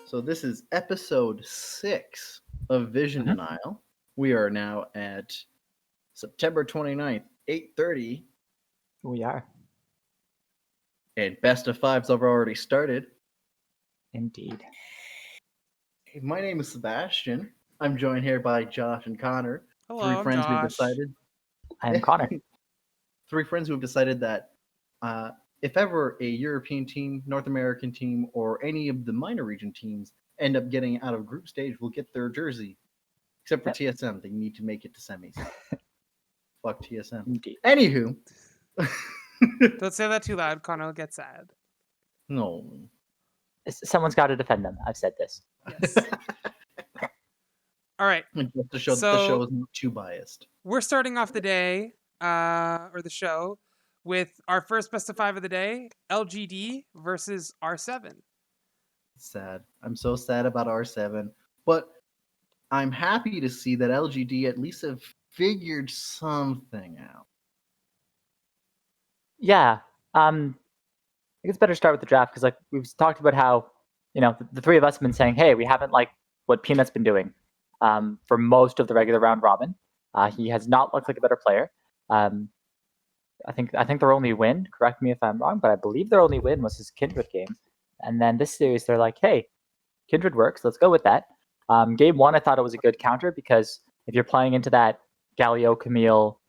So this is episode 6 of Vision Mhm. Denial. We are now at September 29th, 8:30, We are, and Best of Fives have already started. indeed. Hey, my name is Sebastian. I'm joined here by Josh and Connor, three Hello, I'm friends who've Josh. decided I am Connor. three friends who have decided that if ever a European team, North American team, or any of the minor region teams end up getting out of group stage, we'll get their jersey. Except for Yep. TSM, they need to make it to semis. Fuck TSM. Indeed. Anywho, Don't say that too loud, Connor will get sad. no. Someone's got to defend them. I've said this. Yes. All right. Just to show that the show is not too biased. We're starting off the day, or the show, with our first best of 5 of the day, LGD versus R7. Sad. I'm so sad about R7, but I'm happy to see that LGD at least have figured something out. Yeah. I think it's better to start with the draft because, like, we've talked about how, the three of us have been saying, hey, we haven't liked what Peanut's been doing for most of the regular round robin. He has not looked like a better player. I think their only win, correct me if I'm wrong, but I believe their only win was his Kindred game. And then this series, they're like, hey, Kindred works. Let's go with that. Game 1, I thought it was a good counter because if you're playing into that Galio, Camille,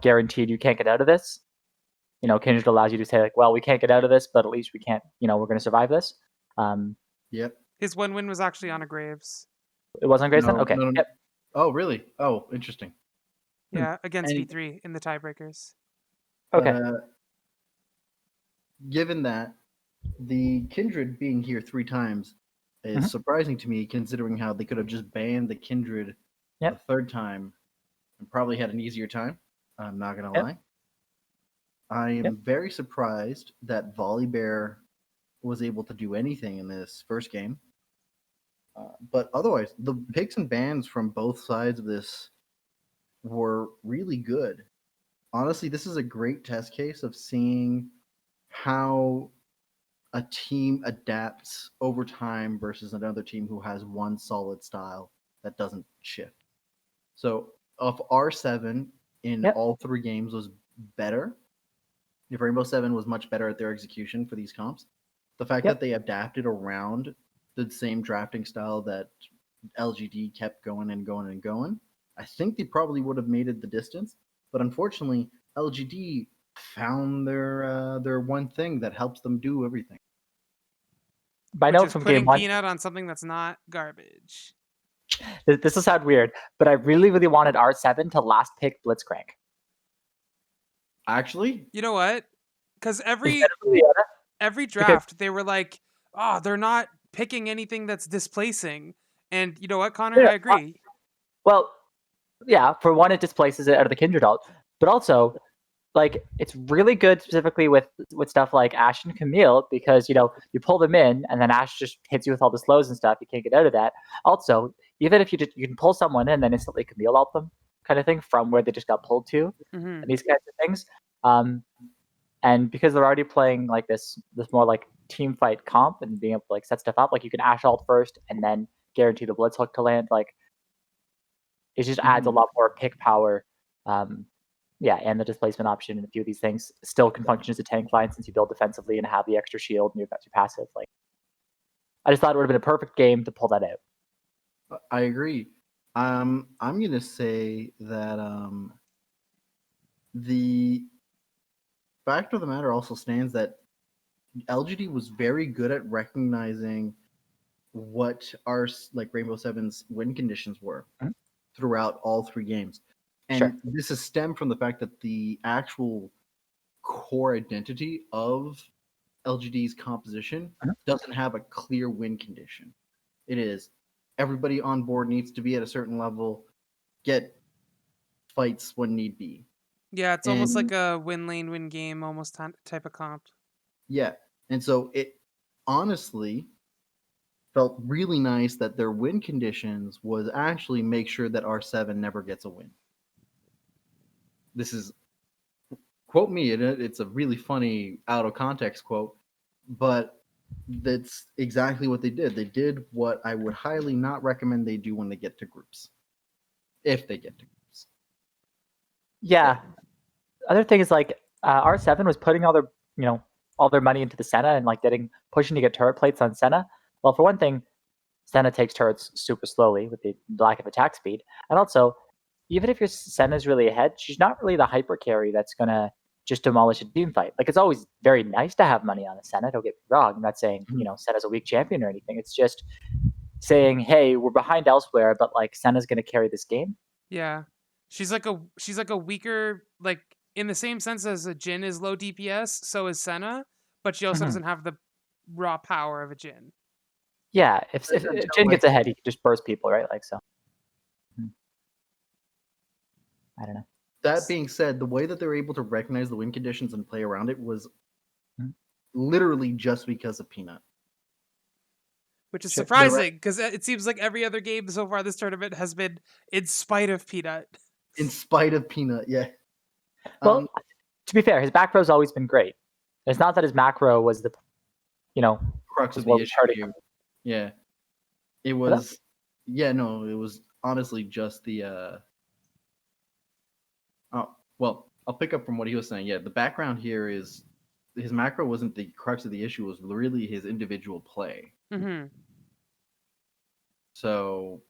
guaranteed you can't get out of this, Kindred allows you to say, like, well, we can't get out of this, but at least we can't, we're going to survive this. Yep. His one win was actually on a Graves. It wasn't Graves then? Okay. No. Yep. Oh, really? Oh, interesting. Yeah, against And- V3 in the tiebreakers. Okay. Given that the Kindred being here 3 times is surprising to me, considering how they could have just banned the Kindred Yep. a third time and probably had an easier time. I'm not gonna Yep. lie. I am very surprised that Volibear was able to do anything in this first game. But otherwise, the picks and bans from both sides of this were really good. Honestly, this is a great test case of seeing how a team adapts over time versus another team who has one solid style that doesn't shift. So, if R7 in all 3 games was better, if Rainbow 7 was much better at their execution for these comps, the fact that they adapted around the same drafting style that LGD kept going and going and going, I think they probably would have made it the distance. But unfortunately, LGD found their one thing that helps them do everything. By Which note is from putting game 1, Peanut on something that's not garbage. this will sound weird, but I really, really wanted R7 to last pick Blitzcrank. Actually, You know what? Because every draft, they were like, oh, they're not picking anything that's displacing. And you know what, Connor? I agree. Well, yeah, for one, it displaces it out of the Kindred ult, but also, like, it's really good specifically with stuff like Ash and Camille because, you pull them in and then Ash just hits you with all the slows and stuff. You can't get out of that. Also, even if you can pull someone in and then instantly Camille ult them kind of thing from where they just got pulled to and these kinds of things. And because they're already playing like this more like team fight comp and being able to like set stuff up, like you can Ash ult first and then guarantee the Blitz hook to land, like it just adds a lot more pick power. And the displacement option and a few of these things still can function as a tank line since you build defensively and have the extra shield and you've got your passive. Like, I just thought it would have been a perfect game to pull that out. I agree. I'm gonna say that the fact of the matter also stands that LGD was very good at recognizing what our Rainbow Seven's win conditions were throughout all 3 games. And this is stemmed from the fact that the actual core identity of LGD's composition doesn't have a clear win condition. It is everybody on board needs to be at a certain level, get fights when need be. Yeah, it's almost like a win lane, win game almost type of comp. Yeah, and so it honestly felt really nice that their win conditions was actually make sure that R7 never gets a win. This is, quote me, it's a really funny out of context quote, but That's exactly what they did. They did what I would highly not recommend they do when they get to groups. If they get to groups. Yeah. Other thing is like R7 was putting all their money into the Senna and like pushing to get turret plates on Senna. Well, for one thing, Senna takes turrets super slowly with the lack of attack speed, and also even if your Senna's really ahead, she's not really the hyper carry that's gonna just demolish a team fight. Like it's always very nice to have money on a Senna. Don't get me wrong. I'm not saying Senna's a weak champion or anything. It's just saying, hey, we're behind elsewhere, but like Senna's gonna carry this game. Yeah, she's like a weaker, like in the same sense as a Jhin is low DPS, so is Senna, but she also doesn't have the raw power of a Jhin. Yeah, if Jhin gets ahead, he can just burst people, right? Like so. I don't know. That being said, the way that they were able to recognize the win conditions and play around it was literally just because of Peanut. Which is surprising, because it seems like every other game so far this tournament has been in spite of Peanut. In spite of Peanut, yeah. Well, to be fair, his back row's always been great. It's not that his macro was the, crux of the issue. Yeah. It was, it was honestly just the, well, I'll pick up from what he was saying. Yeah, the background here is his macro wasn't the crux of the issue, it was really his individual play. Mm-hmm. So,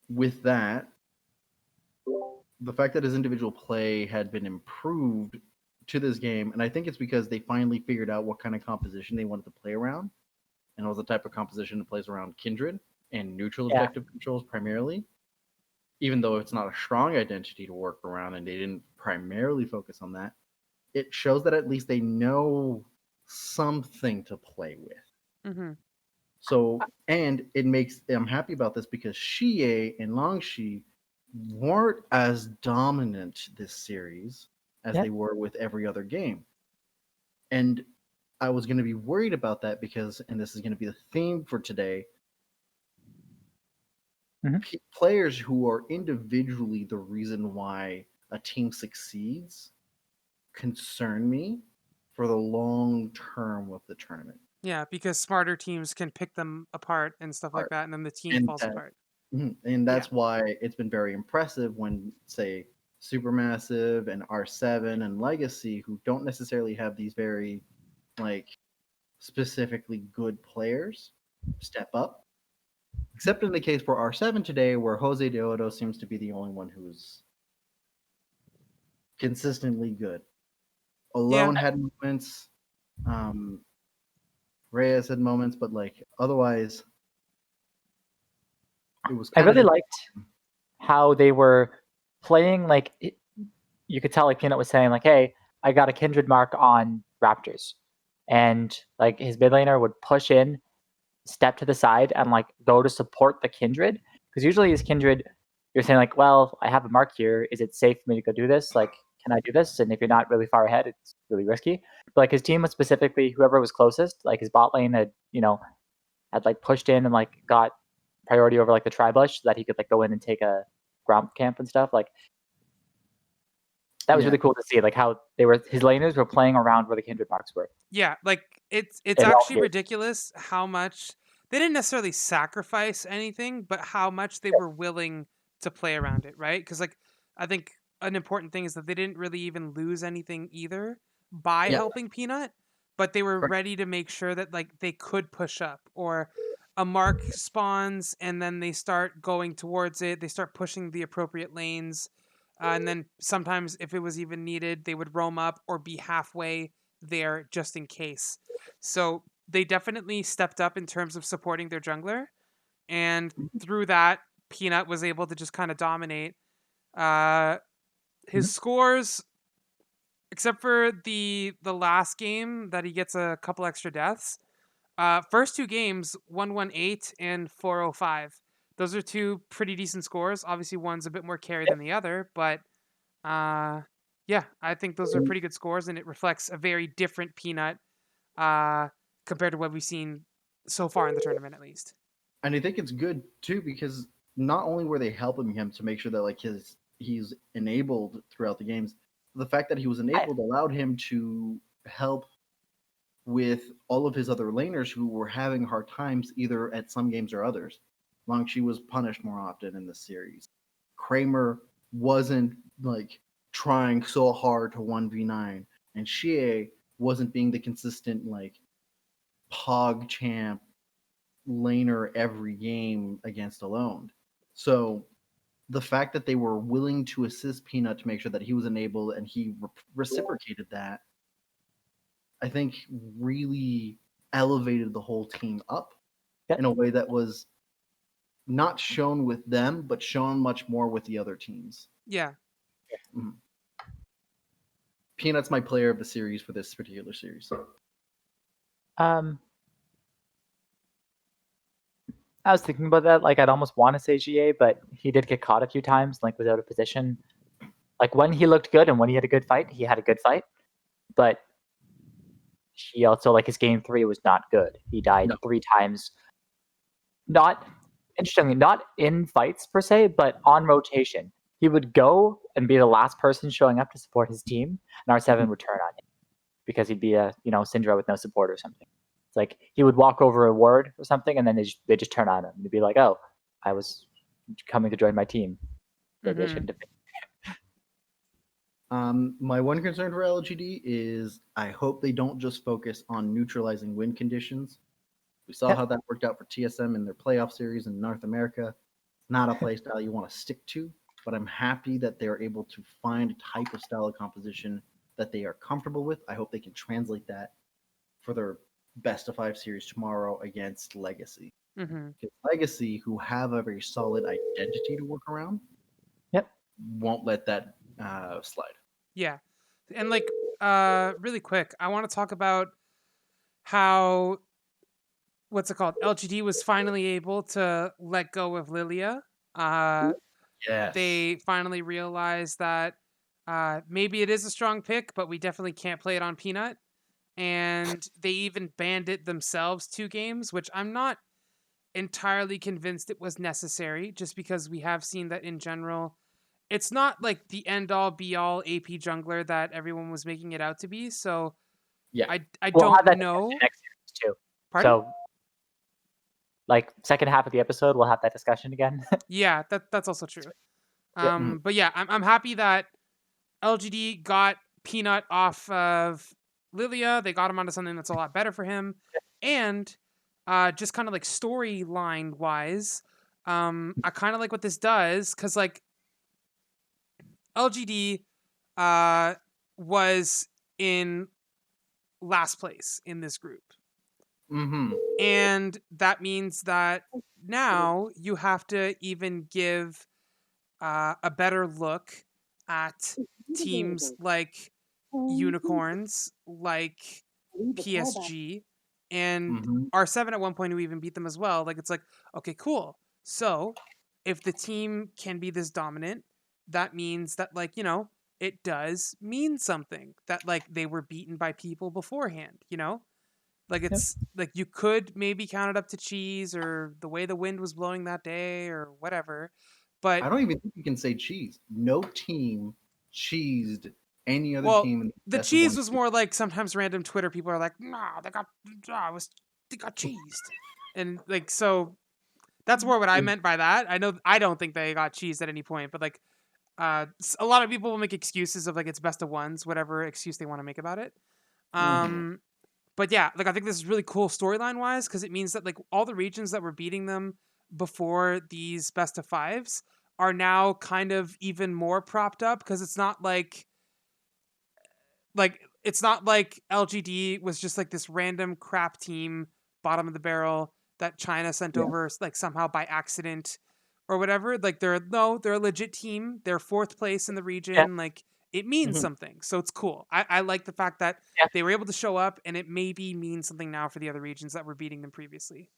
with that, the fact that his individual play had been improved to this game, and I think it's because they finally figured out what kind of composition they wanted to play around, and it was the type of composition that plays around Kindred and neutral objective controls primarily, even though it's not a strong identity to work around and they didn't primarily focus on that. It shows that at least they know something to play with. Mm-hmm. So, and I'm happy about this because Xie and Longxi weren't as dominant this series as they were with every other game. And I was going to be worried about that because, and this is going to be the theme for today, players who are individually the reason why a team succeeds concern me for the long term of the tournament. Yeah, because smarter teams can pick them apart and stuff like that, and then the team falls apart. And that's why it's been very impressive when, say, Supermassive and R7 and Legacy, who don't necessarily have these very, specifically good players, step up. Except in the case for R7 today, where Jose Deodo seems to be the only one who's consistently good. Alone had moments. Reyes had moments, but otherwise, it was. I really liked how they were playing. You could tell, Peanut was saying, "Hey, I got a Kindred mark on Raptors," and his mid laner would push in, step to the side, and go to support the Kindred. Because usually, his Kindred, you're saying "Well, I have a mark here. Is it safe for me to go do this? Can I do this?" And if you're not really far ahead, it's really risky. But his team was specifically whoever was closest. His bot lane had pushed in and got priority over the tri-bush so that he could go in and take a ground camp and stuff. That was really cool to see. How his laners were playing around where the Kindred marks were. Yeah, it's actually ridiculous how much they didn't necessarily sacrifice anything, but how much they were willing to play around it, right? Because I think an important thing is that they didn't really even lose anything either by helping Peanut, but they were ready to make sure that they could push up, or a mark spawns and then they start going towards it, they start pushing the appropriate lanes, and then sometimes if it was even needed, they would roam up or be halfway there just in case. So they definitely stepped up in terms of supporting their jungler, and through that, Peanut was able to just kind of dominate. His scores, except for the last game that he gets a couple extra deaths, first two games 118 and 405. Those are two pretty decent scores. Obviously, one's a bit more carry than the other, but I think those are pretty good scores, and it reflects a very different Peanut compared to what we've seen so far in the tournament, at least. And I think it's good too because not only were they helping him to make sure that he's enabled throughout the games, the fact that he was enabled allowed him to help with all of his other laners who were having hard times either at some games or others. Longshi was punished more often in this series. Kramer wasn't like trying so hard to 1v9, and Xie wasn't being the consistent like pog champ laner every game against Alone. So the fact that they were willing to assist Peanut to make sure that he was enabled and he reciprocated that, I think really elevated the whole team up in a way that was not shown with them, but shown much more with the other teams. Yeah. Mm-hmm. Peanut's my player of the series for this particular series. I was thinking about that. Like, I'd almost want to say GA, but he did get caught a few times, like, was out of position. Like, when he looked good and when he had a good fight, he had a good fight. But he also, like, his game 3 was not good. He died 3 times. Interestingly, not in fights per se, but on rotation. He would go and be the last person showing up to support his team, and R7 would turn on him because he'd be a Syndra with no support or something. It's like he would walk over a ward or something, and then they just turn on him. They'd be like, "Oh, I was coming to join my team." They shouldn't have been. My one concern for LGD is I hope they don't just focus on neutralizing win conditions. We saw how that worked out for TSM in their playoff series in North America. It's not a play style you want to stick to, but I'm happy that they're able to find a type of style of composition that they are comfortable with. I hope they can translate that for their best of 5 series tomorrow against Legacy. Because Legacy, who have a very solid identity to work around, won't let that slide. Yeah. And like really quick, I want to talk about how LGD was finally able to let go of Lilia. Yes. They finally realized that maybe it is a strong pick, but we definitely can't play it on Peanut. And they even banned it themselves 2 games, which I'm not entirely convinced it was necessary, just because we have seen that in general, it's not like the end-all be-all AP jungler that everyone was making it out to be. So I We'll don't know. Next series too. Pardon? So, like, second half of the episode, we'll have that discussion again. Yeah, that's also true. But yeah, I'm happy that LGD got Peanut off of Lilia. They got him onto something that's a lot better for him. And just kind of like storyline wise, I kind of like what this does, because like LGD was in last place in this group. And that means that now you have to even give a better look at teams like Unicorns, like PSG, and R7 at one point who even beat them as well. Like, it's like, okay, cool. So if the team can be this dominant, that means that, like, it does mean something that, like, they were beaten by people beforehand, Like, it's like you could maybe count it up to cheese or the way the wind was blowing that day or whatever. But I don't even think you can say cheese. No team cheesed any other team. In the cheese was more like sometimes random Twitter people are like, "Nah, they got cheesed," and like, so that's more what I meant by that. I know I don't think they got cheesed at any point, but like, a lot of people will make excuses of like it's best of ones, whatever excuse they want to make about it. But yeah, like I think this is really cool storyline wise, because it means that like all the regions that were beating them before these best of 5s are now kind of even more propped up, because it's not like LGD was just like this random crap team, bottom of the barrel, that China sent over like somehow by accident or whatever. Like they're a legit team. They're 4th place in the region. Like it means something. So it's cool. I like the fact that they were able to show up, and it maybe means something now for the other regions that were beating them previously.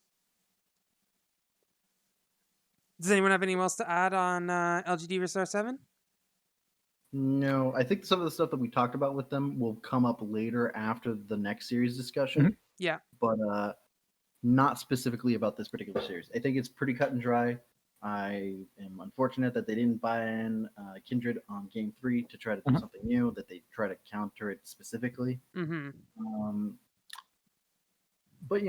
Does anyone have anything else to add on LGD versus R7? No, I think some of the stuff that we talked about with them will come up later after the next series discussion. Yeah. But not specifically about this particular series. I think it's pretty cut and dry. I am unfortunate that they didn't buy in Kindred on game 3 to try to do Mhm. something new, that they try to counter it specifically. Mm-hmm. But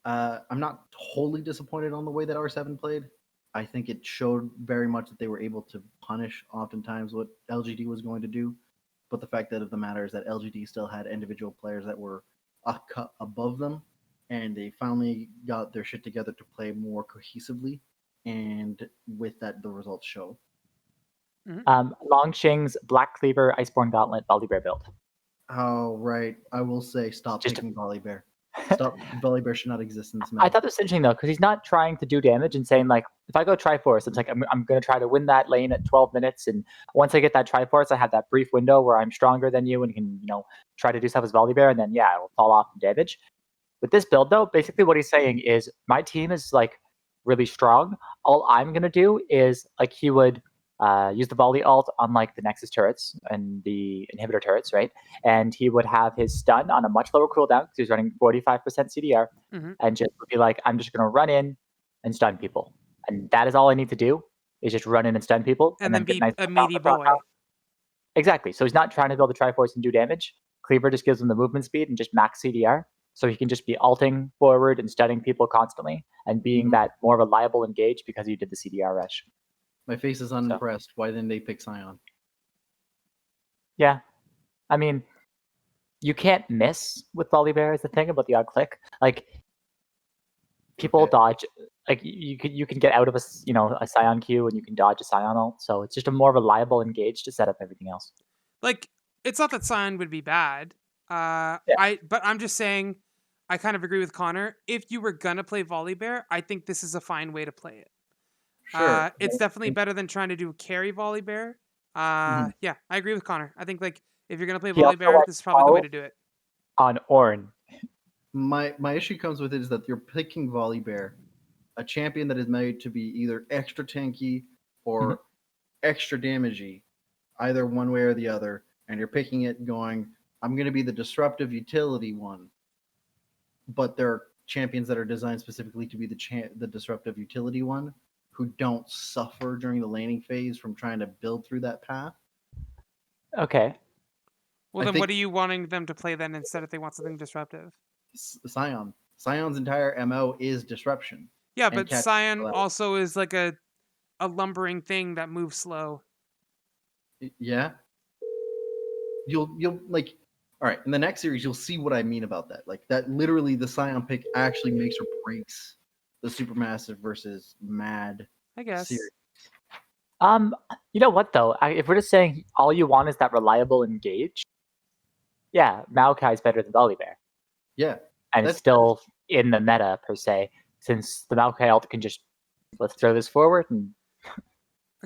I'm not totally disappointed on the way that R7 played. I think it showed very much that they were able to punish oftentimes what LGD was going to do. But the fact of the matter is that LGD still had individual players that were a cut above them, and they finally got their shit together to play more cohesively. And with that, the results show. Longqing's Black Cleaver Iceborne Gauntlet Volibear build. Oh, right. I will say stop Just picking Volibear. Stop. Volibear should not exist in this meta. I thought this was interesting though, because he's not trying to do damage and saying like, if I go Triforce, it's like I'm going to try to win that lane at 12 minutes, and once I get that Triforce, I have that brief window where I'm stronger than you and can try to do stuff as Volibear, and then yeah, it will fall off in damage. With this build though, basically what he's saying is my team is like really strong. All I'm going to do is like he would use the volley ult on like the Nexus turrets and the inhibitor turrets, right? And he would have his stun on a much lower cooldown because he's running 45% CDR, and just would be like, I'm just going to run in and stun people, and that is all I need to do is just run in and stun people, And then get be nice a meaty boy. Exactly. So he's not trying to build a Triforce and do damage. Cleaver just gives him the movement speed and just max CDR. So he can just be alting forward and stunning people constantly and being that more reliable engage because he did the CDR rush. My face is unimpressed. Why didn't they pick Sion? Yeah. I mean, you can't miss with Volibear is the thing about the odd click. Like, people dodge. Like, you can get out of a Sion Q and you can dodge a Sion ult. So it's just a more reliable engage to set up everything else. Like, it's not that Sion would be bad. But I'm just saying, I kind of agree with Connor. If you were gonna play Volibear, I think this is a fine way to play it. Sure. It's definitely better than trying to do carry Volibear. Yeah, I agree with Connor. I think like if you're gonna play Volibear, this is probably the way to do it. On Ornn. My issue comes with it is that you're picking Volibear, a champion that is made to be either extra tanky or extra damagey, either one way or the other, and you're picking it going, I'm going to be the disruptive utility one. But there are champions that are designed specifically to be the disruptive utility one who don't suffer during the laning phase from trying to build through that path. Okay. Well, then what are you wanting them to play then instead if they want something disruptive? Sion. Sion's entire MO is disruption. Yeah, but Sion also is like a lumbering thing that moves slow. Yeah. You'll like, all right, in the next series you'll see what I mean about that. Like that literally the Sion pick actually makes or breaks the supermassive versus mad I guess. series. You know what though? If we're just saying all you want is that reliable engage, yeah, Maokai is better than Volibear. Yeah. And it's still in the meta per se, since the Maokai ult can just let's throw this forward and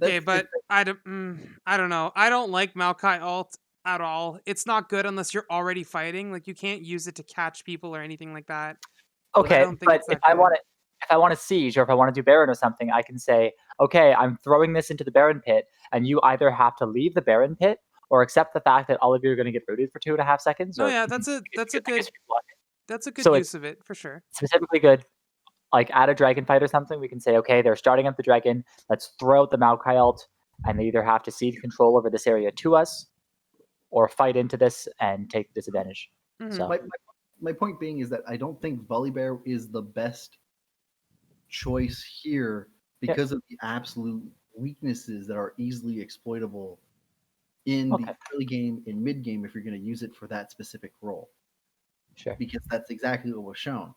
okay, but I don't know. I don't like Maokai ult at all. It's not good unless you're already fighting. Like you can't use it to catch people or anything like that. Okay, but if I want to siege or if I want to do Baron or something, I can say, okay, I'm throwing this into the Baron pit, and you either have to leave the Baron pit or accept the fact that all of you are going to get rooted for 2.5 seconds. Oh yeah, that's a good use of it for sure. Specifically good. Like at a dragon fight or something, we can say, okay, they're starting up the dragon. Let's throw out the Maokai ult, and they either have to cede control over this area to us, or fight into this and take the disadvantage. So my point being is that I don't think Volibear is the best choice here because of the absolute weaknesses that are easily exploitable in the early game and mid game if you're going to use it for that specific role. Sure. Because that's exactly what was shown.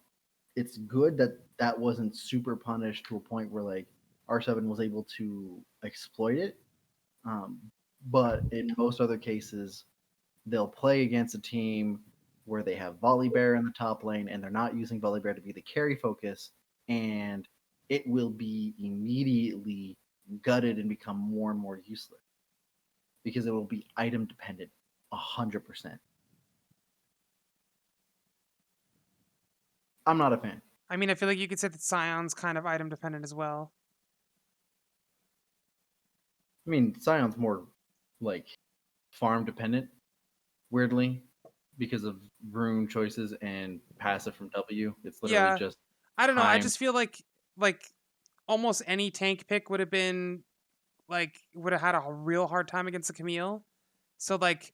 It's good that that wasn't super punished to a point where like R7 was able to exploit it. But in most other cases, they'll play against a team where they have Volibear in the top lane and they're not using Volibear to be the carry focus, and it will be immediately gutted and become more and more useless because it will be item dependent 100%. I'm not a fan. I mean, I feel like you could say that Sion's kind of item dependent as well. I mean, Sion's more like farm dependent, weirdly, because of rune choices and passive from W. It's literally just I don't know. I just feel like almost any tank pick would have been like would have had a real hard time against the Camille. So like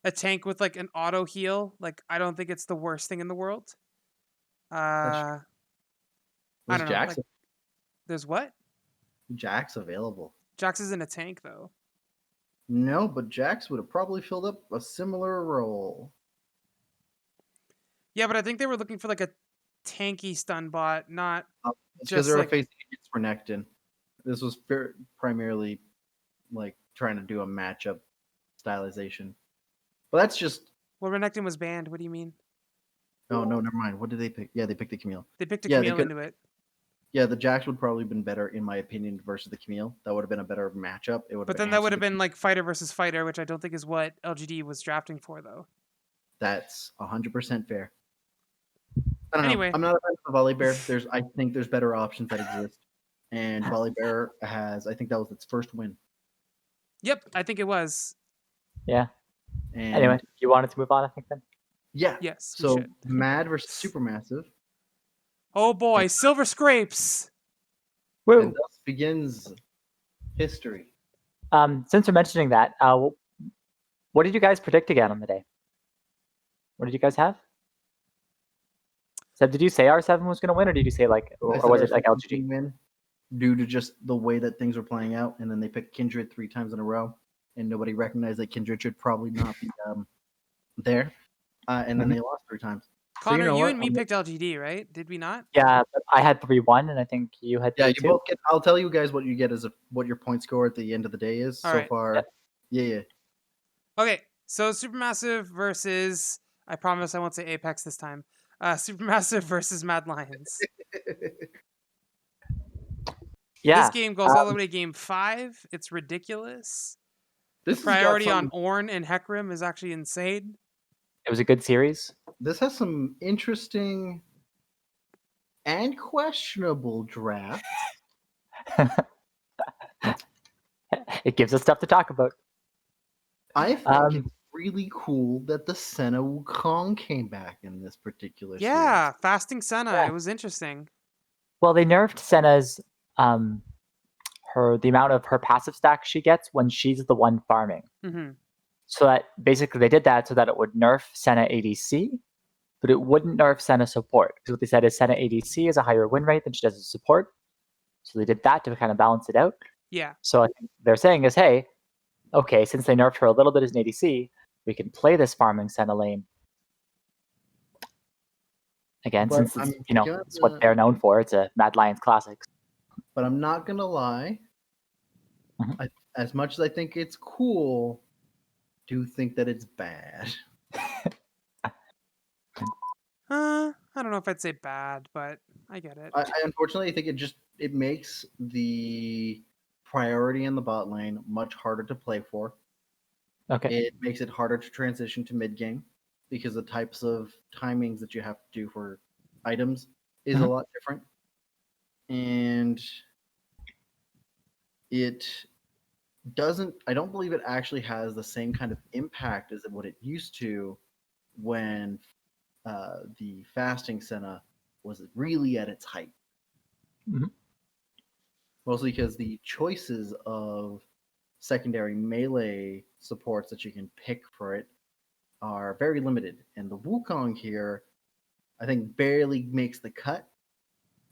a tank with like an auto heal, like I don't think it's the worst thing in the world. I don't know. Like there's what? Jax available. Jax isn't a tank though. No, but Jax would have probably filled up a similar role. Yeah, but I think they were looking for like a tanky stun bot, not because they were facing against Renekton. This was primarily like trying to do a matchup stylization. But that's just. Well, Renekton was banned. What do you mean? Oh, no, never mind. What did they pick? Yeah, they picked the Camille. They picked a Camille into it. Yeah, the Jax would probably have been better, in my opinion, versus the Camille. That would have been a better matchup. But then that would have been like fighter versus fighter, which I don't think is what LGD was drafting for, though. That's 100% fair. I don't Anyway. know. I'm not a fan of Volibear. I think there's better options that exist. And Volibear has, I think that was its first win. Yep, I think it was. Yeah. And anyway, you wanted to move on, I think, then? Yeah. Yes. So Mad versus Supermassive. Oh boy, Silver Scrapes. Woo. And thus begins history. Since we're mentioning that, what did you guys predict again on the day? What did you guys have? Seb, did you say R7 was going to win, or did you say or was it like LGD? Win due to just the way that things were playing out, and then they picked Kindred 3 times in a row, and nobody recognized that Kindred should probably not be there, and then they lost 3 times. Connor, so you and me picked LGD, right? Did we not? Yeah, but I had 3-1, and I think you had 3-2. Yeah, you both get. I'll tell you guys what you get as what your point score at the end of the day is far. Yeah. Okay, so Supermassive versus. I promise I won't say Apex this time. Supermassive versus Mad Lions. Yeah. This game goes all the way to game 5. It's ridiculous. The priority on Ornn and Hecarim is actually insane. It was a good series. This has some interesting and questionable drafts. It gives us stuff to talk about. I think it's really cool that the Senna Wukong came back in this particular series. Fasting Senna. Yeah. It was interesting. Well, they nerfed Senna's the amount of her passive stack she gets when she's the one farming. Mm-hmm. So that basically they did that so that it would nerf Senna ADC, but it wouldn't nerf Senna support. Because what they said is Senna ADC is a higher win rate than she does as support. So they did that to kind of balance it out. Yeah. So I think they're saying is, hey, okay, since they nerfed her a little bit as an ADC, we can play this farming Senna lane. Again, but since it's what they're known for. It's a Mad Lions Classics. But I'm not going to lie. Mm-hmm. As much as I think it's cool, do think that it's bad. I don't know if I'd say bad, but I get it. I unfortunately think it makes the priority in the bot lane much harder to play for. Okay. It makes it harder to transition to mid game because the types of timings that you have to do for items is a lot different. And it doesn't, I don't believe it actually has the same kind of impact as what it used to when the fasting Senna was really at its height. Mm-hmm. Mostly because the choices of secondary melee supports that you can pick for it are very limited. And the Wukong here, I think, barely makes the cut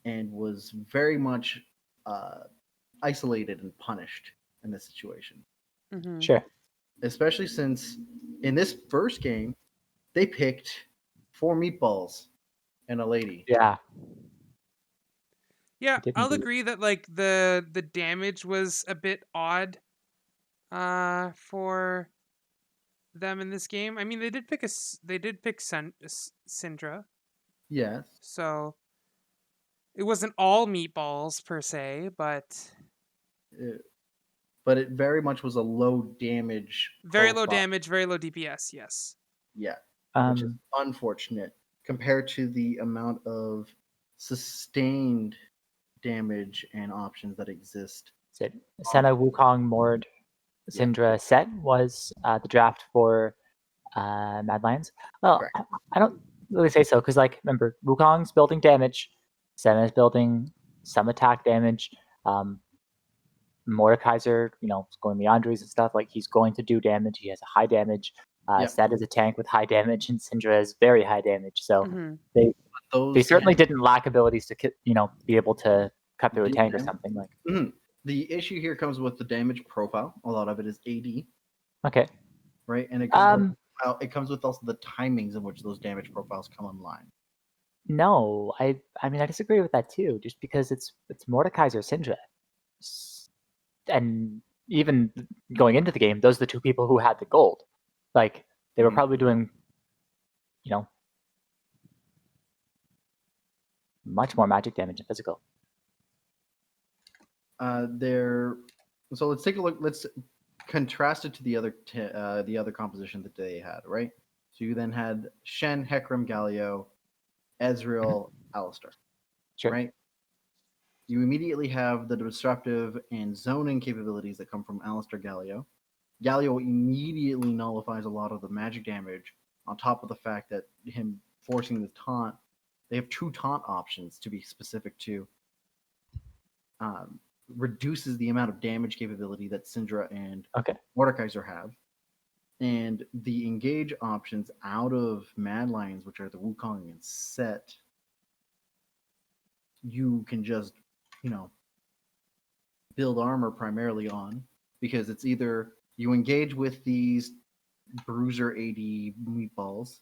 and was very much isolated and punished in this situation. Mm-hmm. Sure. Especially since in this first game, they picked 4 meatballs and a lady. Yeah. Yeah, I'll agree that like the damage was a bit odd for them in this game. I mean, they did pick Syndra. Yes. So it wasn't all meatballs per se, but it very much was a low damage. Very low damage, very low DPS. Yes. Yeah, which is unfortunate compared to the amount of sustained damage and options that exist. Senna, Wukong, Mord, Syndra set was the draft for Mad Lions. Well, I don't really say so because, like, remember, Wukong's building damage, Senna's building some attack damage. Mordekaiser, going Meandries and stuff, like he's going to do damage. He has a high damage. Set is a tank with high damage, and Syndra is very high damage. So they certainly didn't lack abilities to be able to cut through a tank or something like. Mm-hmm. The issue here comes with the damage profile. A lot of it is AD. Okay. Right, and it comes with also the timings in which those damage profiles come online. No, I disagree with that too. Just because it's Mordekaiser Syndra, and even going into the game, those are the two people who had the gold. Like they were probably doing, much more magic damage than physical. So let's take a look. Let's contrast it to the other composition that they had, right? So you then had Shen, Hecarim, Galio, Ezreal, Alistar. Sure. Right? You immediately have the disruptive and zoning capabilities that come from Alistar Galio. Galio immediately nullifies a lot of the magic damage on top of the fact that him forcing the taunt. They have 2 taunt options to be specific to. Reduces the amount of damage capability that Syndra and Mordekaiser have. And the engage options out of Mad Lions, which are the Wukong and Set, you can just, build armor primarily on, because it's either you engage with these bruiser AD meatballs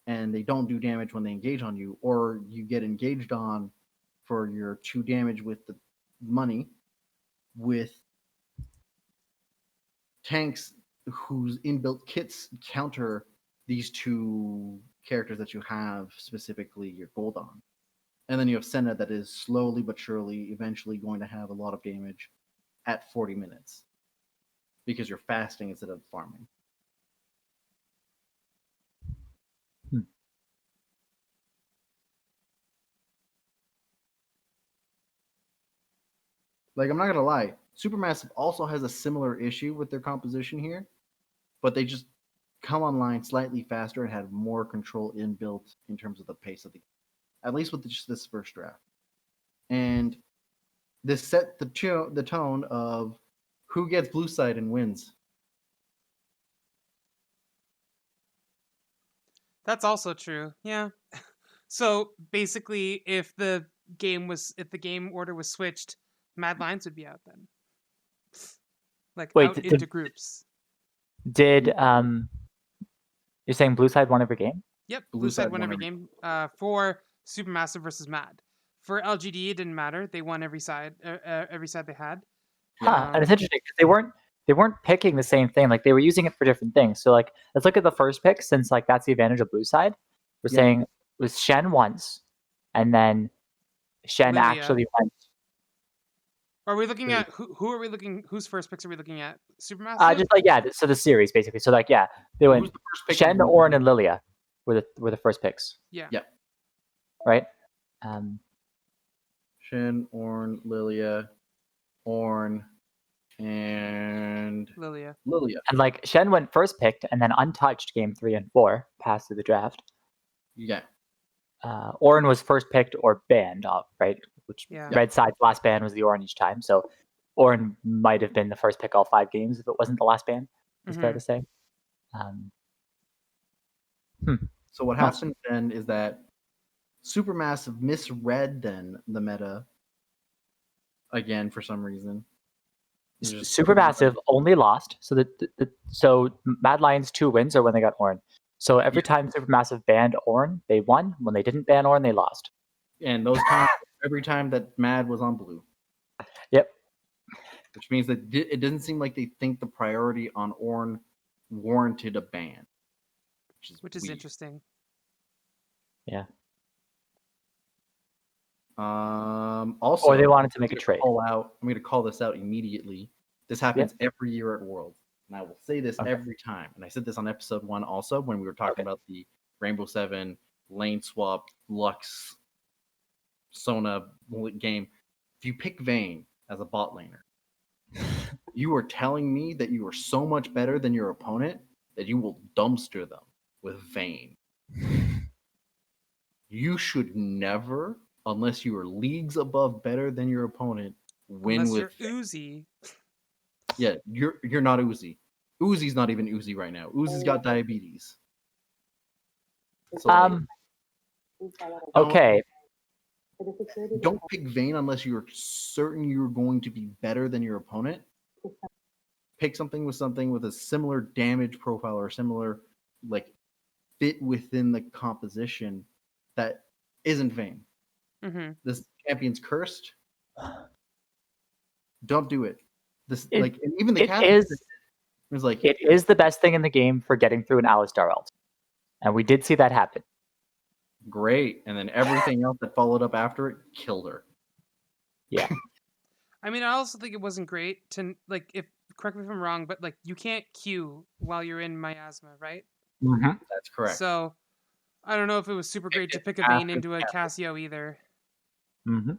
and they don't do damage when they engage on you, or you get engaged on for your 2 damage with the money with tanks whose inbuilt kits counter these 2 characters that you have specifically your gold on. And then you have Senna that is slowly but surely eventually going to have a lot of damage at 40 minutes because you're fasting instead of farming. Like, I'm not going to lie, Supermassive also has a similar issue with their composition here, but they just come online slightly faster and had more control inbuilt in terms of the pace of the game, at least with just this first draft. And this set the tone of who gets blue side and wins. That's also true. Yeah. So basically, if the game order was switched, Mad Lions would be out then. Out into groups. Did you're saying blue side won every game? Yep, blue side won every game. For Supermassive versus Mad. For LGD, it didn't matter. They won every side they had. And it's interesting because they weren't picking the same thing. Like they were using it for different things. So like let's look at the first pick, since like that's the advantage of blue side. We're saying it was Shen once, and then Shen Lilia. Actually went. Are we looking at who are we looking? Whose first picks are we looking at? Supermassive. Just like so the series basically. So like they went Shen, Ornn, and Lilia were the first picks. Yeah. Right. Shen, Ornn, Lilia, Ornn, and Lilia. And like Shen went first picked and then untouched game 3 and 4, passed through the draft. Yeah. Ornn was first picked or banned off, right? Which red side's last ban was the Ornn each time. So Ornn might have been the first pick all 5 games if it wasn't the last ban. It's fair to say. So what happened then is that Supermassive misread then the meta again for some reason. Supermassive only lost. So Mad Lions 2 wins are when they got Ornn. So every time Supermassive banned Ornn, they won. When they didn't ban Ornn, they lost. And those times, every time that Mad was on blue. Yep. Which means that it doesn't seem like they think the priority on Ornn warranted a ban. Which is interesting. Yeah. Also, or they wanted to make a trade. I'm going to call this out immediately. This happens every year at Worlds. And I will say this every time. And I said this on episode 1 also when we were talking about the Rainbow 7 lane swap Lux Sona game. If you pick Vayne as a bot laner, you are telling me that you are so much better than your opponent that you will dumpster them with Vayne. You should never, unless you are leagues above better than your opponent, win Unless with you're Uzi. Yeah, you're not Uzi. Uzi's not even Uzi right now. Uzi's got diabetes. So Okay. don't pick Vayne unless you're certain you're going to be better than your opponent. Pick something with a similar damage profile or similar fit within the composition that isn't Vayne. Mm-hmm. This champion's cursed. Don't do it. And even the was like, it is the best thing in the game for getting through an Alistar ult, and we did see that happen. Great, and then everything else that followed up after it killed her. Yeah. I mean, I also think it wasn't great to correct me if I'm wrong, but you can't Q while you're in miasma, right? Mm-hmm. That's correct. So I don't know if it was super great to pick a Vayne into a Cassio either. Mm-hmm.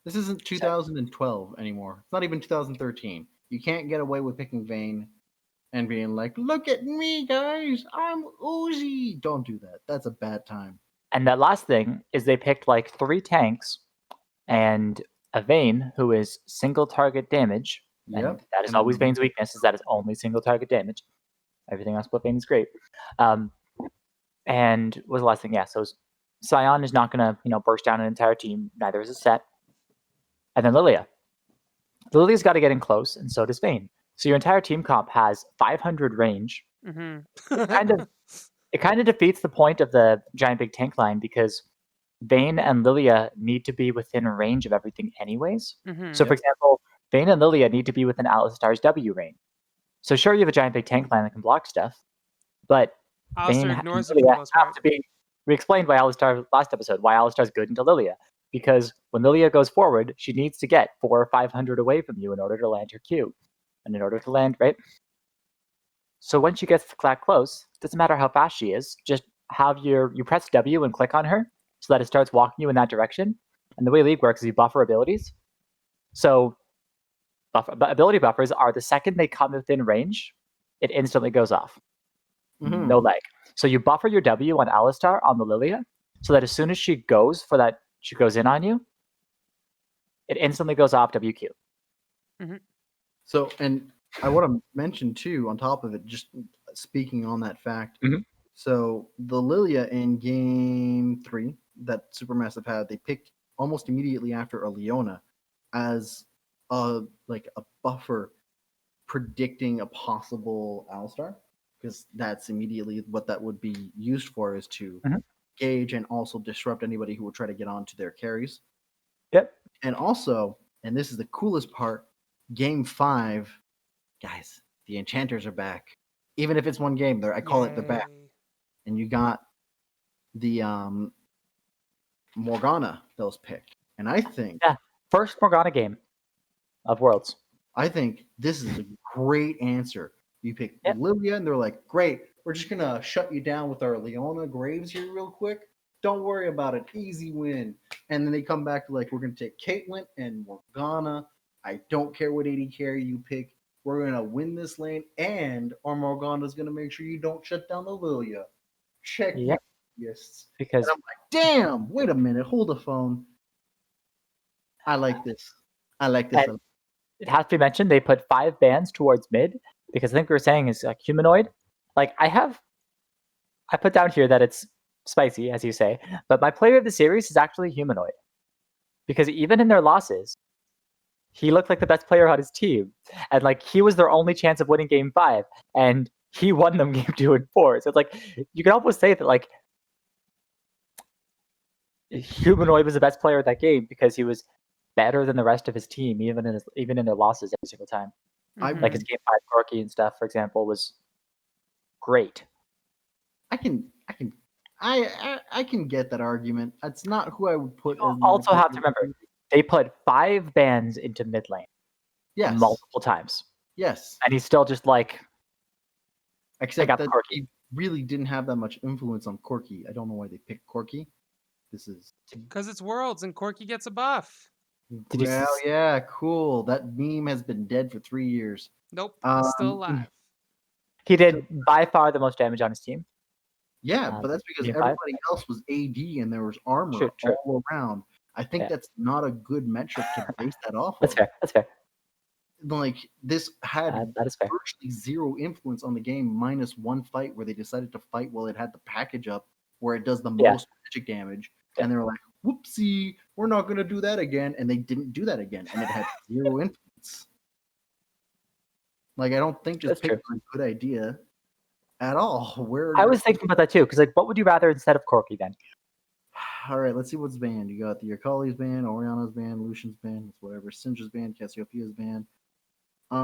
This isn't 2012 anymore. It's not even 2013. You can't get away with picking Vayne and being like, look at me, guys. I'm Uzi. Don't do that. That's a bad time. And that last thing is they picked 3 tanks and a Vayne who is single target damage. Yep. And that is always Vayne's weakness, is that it's only single target damage. Everything else but Vayne is great. And what was the last thing? Yeah, so Sion is not going to burst down an entire team. Neither is a set. And then Lilia. Lilia's got to get in close, and so does Vayne. So your entire team comp has 500 range. Mm-hmm. It kind of defeats the point of the giant big tank line because Vayne and Lilia need to be within range of everything anyways. Mm-hmm. So, for example, Vayne and Lilia need to be within Alistar's W range. So sure, you have a giant big tank line that can block stuff, but Vayne and Lilia have to be... We explained why Alistar last episode, why Alistar's good into Lilia. Because when Lilia goes forward, she needs to get 400 or 500 away from you in order to land her Q. And in order to land, right? So when she gets that close, it doesn't matter how fast she is, just have you press W and click on her so that it starts walking you in that direction. And the way League works is you buffer abilities. So ability buffers are the second they come within range, it instantly goes off. Mm-hmm. No lag. So you buffer your W on Alistar on the Lilia so that as soon as she goes in on you, it instantly goes off WQ. Mm-hmm. So, and I want to mention too, on top of it, just speaking on that fact. Mm-hmm. So the Lilia in game 3 that Supermassive had, they picked almost immediately after a Leona as a buffer predicting a possible Alistar, because that's immediately what that would be used for, is to gauge and also disrupt anybody who will try to get onto their carries. Yep. And also, and this is the coolest part, game 5, guys, the enchanters are back. Even if it's one game, I call it they're back. And you got the Morgana that was picked. And I think... Yeah, first Morgana game of Worlds. I think this is a great answer. You pick Lilia, and they're like, great, we're just going to shut you down with our Leona Graves here real quick. Don't worry about it. Easy win. And then they come back to we're going to take Caitlyn and Morgana. I don't care what AD carry you pick. We're going to win this lane, and our Morgana's going to make sure you don't shut down the Lilia. Check. Yep. Yes. Because and I'm like, damn, wait a minute. Hold the phone. I like this. It has to be mentioned, they put 5 bans towards mid, because I think we were saying is humanoid. I put down here that it's spicy, as you say, but my player of the series is actually humanoid. Because even in their losses, he looked like the best player on his team. And he was their only chance of winning game 5. And he won them game 2 and 4. So it's you can almost say that humanoid was the best player of that game because he was better than the rest of his team, even in their losses every single time. Mm-hmm. His game 5 Corki and stuff, for example, was great. I can get that argument. That's not who I would put. You also have to remember, they put 5 bans into mid lane. Yes. Multiple times. Yes. And he's still just except that Corki. He really didn't have that much influence on Corki. I don't know why they picked Corki. This is because it's Worlds and Corki gets a buff. Yeah, cool. That meme has been dead for 3 years. Nope, still alive. He did by far the most damage on his team. Yeah, but that's because everybody else was AD and there was armor all around. I think that's not a good metric to base that off That's of. fair. That's fair. Like, this had That is fair. virtually zero influence on the game, minus one fight where they decided to fight while it had the package up, where it does the most magic damage, and they were like, "Whoopsie, we're not going to do that again," and they didn't do that again, and it had zero influence. Like, I don't think just picking a good idea at all. I was thinking about that too, because like, what would you rather instead of Corky then? All right, let's see what's banned. You got the Akali's banned, Oriana's banned, Lucian's banned, whatever. Syndra's banned, Cassiopeia's banned. It's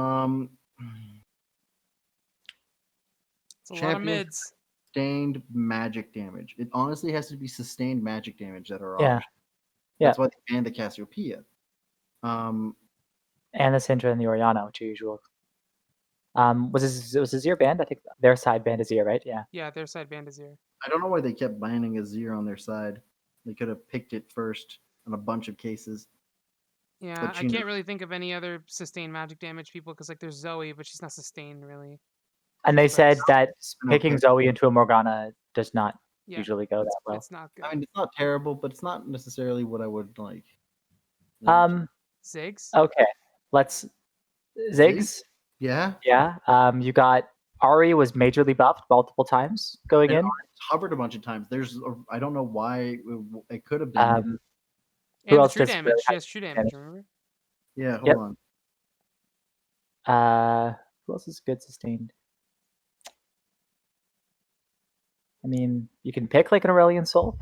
a lot of mids. Sustained magic damage. It honestly has to be sustained magic damage that are Yeah. options. That's why they banned the Cassiopeia. And the Syndra and the Oriana, which are usual. Was Azir banned? I think their side banned Azir, right? Yeah. Yeah, their side banned Azir. I don't know why they kept banning Azir on their side. They could have picked it first in a bunch of cases. Yeah, I can't really think of any other sustained magic damage people because like there's Zoe, but she's not sustained really. And they said that picking Zoe into a Morgana does not usually go that well. It's not good. I mean, it's not terrible, but it's not necessarily what I would like. Ziggs? Okay. Ziggs? Yeah. Yeah. You got Ari was majorly buffed multiple times going in. Hovered a bunch of times. I don't know why it could have been. Who else true damage? She has true damage, remember? Yeah, hold on. Who else is good sustained? I mean, you can pick like an Aurelion Soul,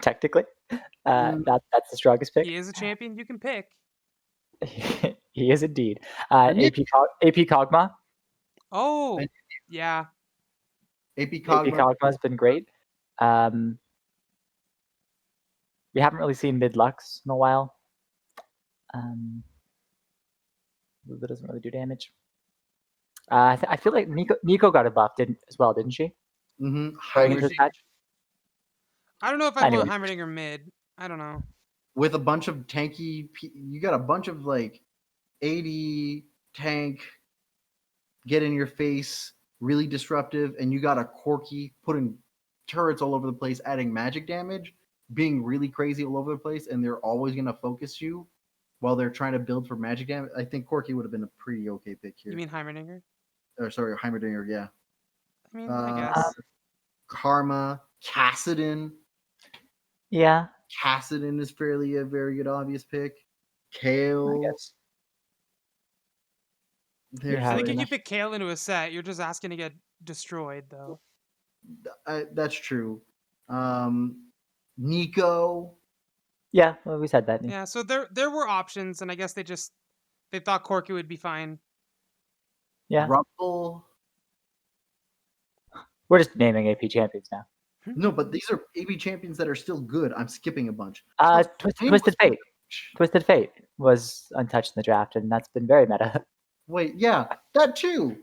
technically. That's the strongest pick. He is a champion you can pick. He is indeed. AP Kog'Maw. Oh, yeah. AP Kog'Maw has been great. We haven't really seen mid-Lux in a while. That doesn't really do damage. I feel like Nico got a buff as well, didn't she? Mm-hmm. I don't know if I put Heimerdinger mid. I don't know. With a bunch of tanky, you got a bunch of like 80 tank, get in your face, really disruptive, and you got a Corky putting turrets all over the place, adding magic damage, being really crazy all over the place, and they're always going to focus you while they're trying to build for magic damage. I think Corky would have been a pretty okay pick here. You mean Heimerdinger? Or sorry, Heimerdinger, yeah. I mean, I guess. Karma, Kassadin. Yeah. Kassadin is fairly a very good obvious pick. Kale. I guess. I think if you pick Kale into a set, you're just asking to get destroyed, though. That's true. Nico. Yeah, well, we said that. Yeah, so there were options, and I guess they thought Corky would be fine. Yeah. Rumble. We're just naming AP champions now. No, but these are AP champions that are still good. I'm skipping a bunch. Twisted Fate. Twisted Fate was untouched in the draft, and that's been very meta. Wait, yeah, that too.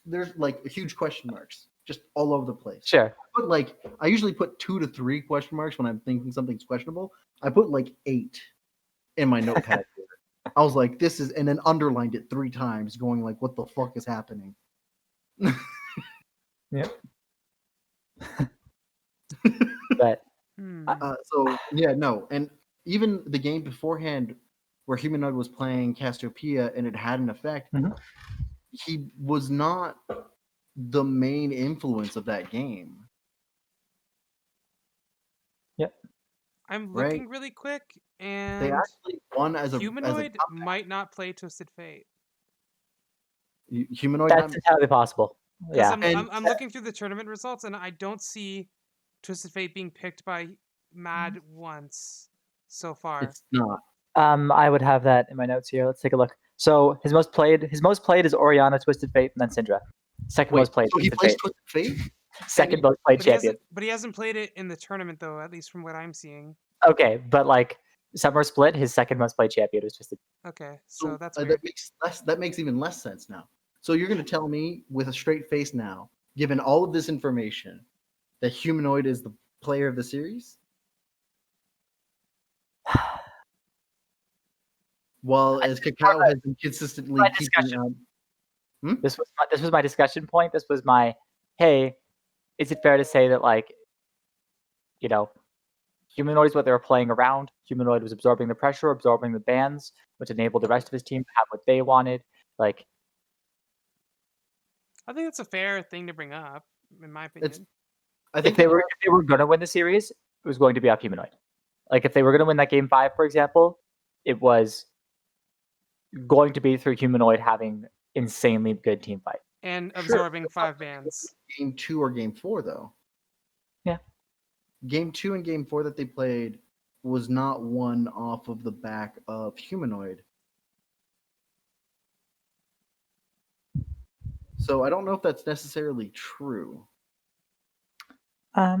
There's like huge question marks just all over the place. Sure. But like, I usually put 2 to 3 question marks when I'm thinking something's questionable. I put like 8 in my notepad. I was like, this is, and then underlined it 3 times, going like, what the fuck is happening? Yeah. But so yeah, no, and even the game beforehand where Humanoid was playing Cassiopeia and it had an effect, he was not the main influence of that game. Yep. I'm looking really quick, and they actually won as Humanoid might not play Twisted Fate. Humanoid. That's entirely possible. Yeah. I'm looking through the tournament results, and I don't see Twisted Fate being picked by Mad once so far. It's not. I would have that in my notes here. Let's take a look. So his most played is Oriana, Twisted Fate, and then Syndra. Second most played. So he plays Twisted Fate? Second most played champion. But he hasn't played it in the tournament though, at least from what I'm seeing. Okay, but like Summer Split, his second most played champion was Twisted. Okay, so that's weird. That makes even less sense now. So you're going to tell me with a straight face now, given all of this information, that Humanoid is the player of the series? Well, as Cacao has been consistently keeping up. This was my discussion point. This was my, hey, is it fair to say that, like, you know, Humanoid is what they were playing around. Humanoid was absorbing the pressure, absorbing the bans, which enabled the rest of his team to have what they wanted. Like, I think that's a fair thing to bring up, in my opinion. I think if they were going to win the series, it was going to be off Humanoid. Like, if they were going to win that game 5, for example, it was going to be through Humanoid having insanely good team fight and absorbing 5 bans. Game 2 or Game 4, though. Yeah. Game 2 and Game 4 that they played was not won off of the back of Humanoid. So I don't know if that's necessarily true. I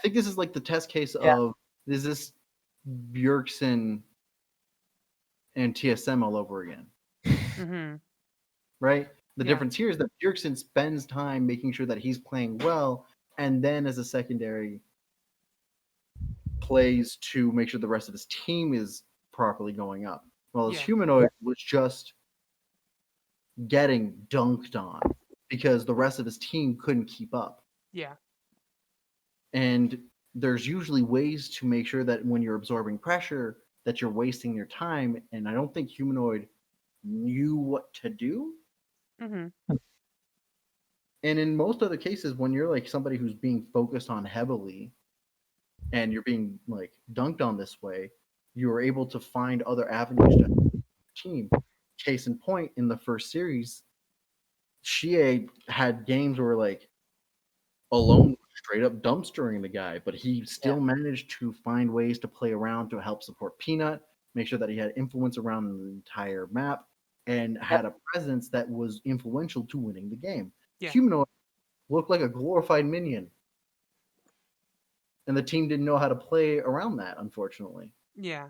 think this is like the test case of, is this Bjergsen and TSM all over again? Mm-hmm. Right? The difference here is that Bjergsen spends time making sure that he's playing well, and then as a secondary plays to make sure the rest of his team is properly going up. Well, his Humanoid was just getting dunked on because the rest of his team couldn't keep up. Yeah. And there's usually ways to make sure that when you're absorbing pressure that you're wasting your time, and I don't think Humanoid knew what to do. Mm-hmm. And in most other cases, when you're like somebody who's being focused on heavily and you're being like dunked on this way, you are able to find other avenues to help your team. Case in point, in the first series, Shie had games where like alone straight up dumpstering the guy, but he still managed to find ways to play around to help support Peanut, make sure that he had influence around the entire map, and had a presence that was influential to winning the game. Humanoid looked like a glorified minion, and the team didn't know how to play around that, unfortunately. Yeah.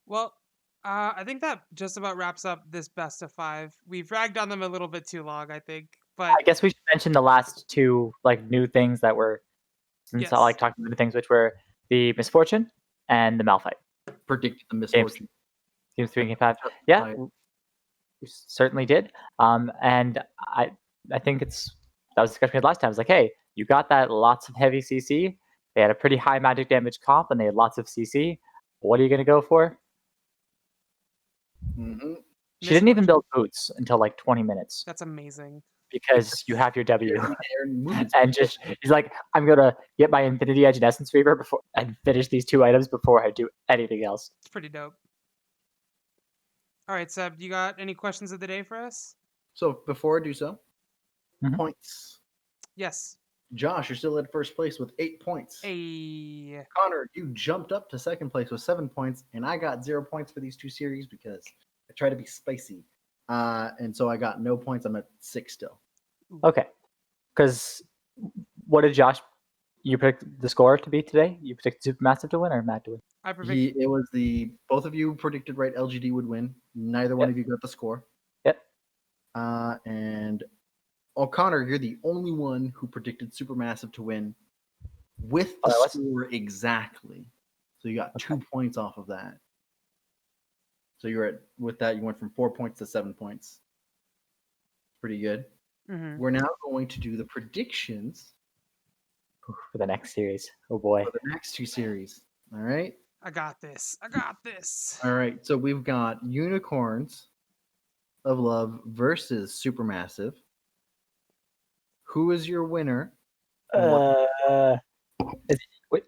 Well, I think that just about wraps up this best of 5. We've ragged on them a little bit too long, I think. But I guess we should mention the last 2 like new things that were, since I like talking about the things, which were the Misfortune and the Malphite. Predicted the Misfortune. Game 3 and Game 5. Yeah, we certainly did. And I think that was the discussion we had last time. It's like, hey, you got that lots of heavy CC. They had a pretty high magic damage comp, and they had lots of CC. What are you going to go for? Mm-hmm. She didn't even build boots until like 20 minutes. That's amazing. Because you have your W. And just, he's like, I'm going to get my Infinity Edge and Essence Reaver before and finish these 2 items before I do anything else. It's pretty dope. All right, Seb, you got any questions of the day for us? So before I do so, points. Yes. Josh, you're still at first place with 8 points. Hey. Connor, you jumped up to second place with 7 points, and I got 0 points for these 2 series because I try to be spicy. And so I got no points. I'm at 6 still. Okay. Because what did Josh, you picked the score to be today? You predicted Supermassive to win or Matt to win? I predicted. It was both of you predicted right. LGD would win. Neither one of you got the score. Yep. And O'Connor, you're the only one who predicted Supermassive to win with the score exactly. So you got 2 points off of that. So with that, you went from 4 points to 7 points. Pretty good. Mm-hmm. We're now going to do the predictions for the next series. Oh boy. For the next 2 series. All right. I got this. All right. So we've got Unicorns of Love versus Supermassive. Who is your winner?